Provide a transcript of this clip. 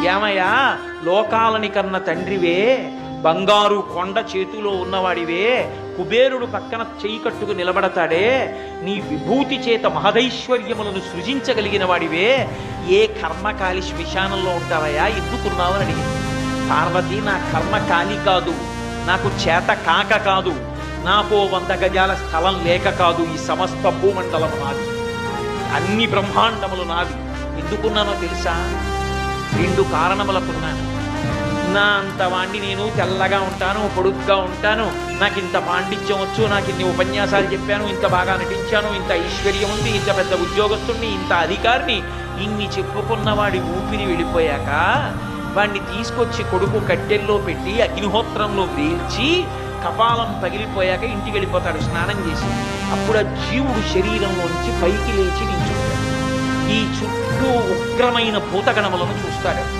ఏమయ్యా, లోకాలని కన్న తండ్రివే, బంగారు కొండ చేతిలో ఉన్నవాడివే, కుబేరుడు పక్కన చేయి కట్టుకు నిలబడతాడే, నీ విభూతి చేత మహదైశ్వర్యములను సృజించగలిగిన వాడివే, ఏ కర్మకాలి శ్మశానంలో ఉంటావయ్యా, ఎందుకున్నావు అని అడిగింది. పార్వతి, నా కర్మ కాలి కాదు, నాకు చేత కాక కాదు, నాకో 100 గజాల స్థలం లేక కాదు, ఈ సమస్త భూమండలం నాది, అన్ని బ్రహ్మాండములు నాది. ఎందుకున్నానో తెలుసా? 2 కారణములకున్నాను. నా అంత వాణ్ణి నేను తెల్లగా ఉంటాను, పొడుగ్గా ఉంటాను, నాకు ఇంత పాండిత్యం వచ్చు, నాకు ఇన్ని ఉపన్యాసాలు చెప్పాను, ఇంత బాగా నటించాను, ఇంత ఐశ్వర్యం ఉంది, ఇంత పెద్ద ఉద్యోగస్తుడిని, ఇంత అధికారిని, ఇన్ని చెప్పుకున్నవాడి ఊపిరి వెళ్ళిపోయాక వాణ్ణి తీసుకొచ్చి కొడుకు కట్టెల్లో పెట్టి అగ్నిహోత్రంలో వేల్చి కపాలం పగిలిపోయాక ఇంటికి వెళ్ళిపోతాడు స్నానం చేసి. అప్పుడు ఆ జీవుడు శరీరంలోంచి పైకి లేచి నించుంటాడు. ఈ చుట్టూ ఉగ్రమైన భూతగణములను చూస్తాడు.